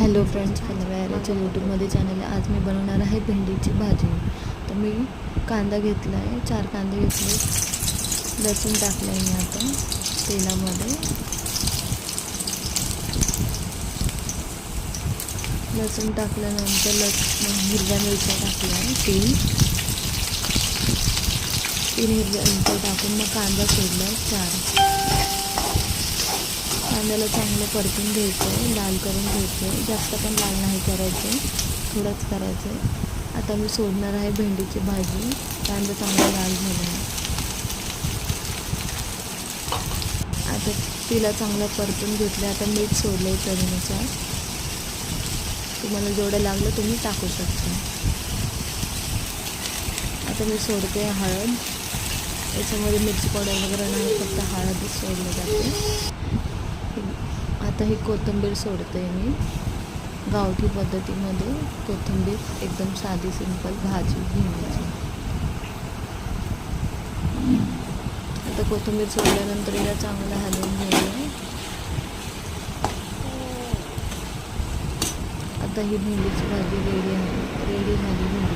Hello friends, फलव्याच्या यूट्यूबमध्ये channel आहे. आज मी बनवणार आहे भेंडीची भाजी. तर मी कांदा घेतला आहे, 4 कांदे घेतले. लसूण टाकलं आहे मी आता तेलामध्ये. लसूण टाकल्यानंतर हिरव्या मिरच्या टाकल्या आहे 3 हिरव्या मिरच्या टाकून मग कांदा सोडला आहे 4. कांद्याला चांगलं परतून घ्यायचं आहे, लाल करून घ्यायचं आहे. जास्त पण लाल नाही करायचं, थोडंच करायचं आहे. आता मी सोडणार आहे भेंडीची भाजी. कांदा चांगला लाल झाला आहे. आता तिला चांगलं परतून घेतलं. आता मीठ सोडलं आहे चवीनुसार. तुम्हाला जेवढं लागलं तुम्ही टाकू शकता. आता मी सोडते हळद. याच्यामध्ये मिरची पावडर वगैरे नाही, फक्त हळदच सोडलं जाते. आता ही कोथिंबीर सोडते मी. गावठी पद्धतीमध्ये कोथिंबीर, एकदम साधी सिंपल भाजी भेंडीची. आता कोथिंबीर सोडल्यानंतर याला चांगलं हलवून घ्यायला. आता ही भेंडीची भाजी रेडी झाली भेंडीची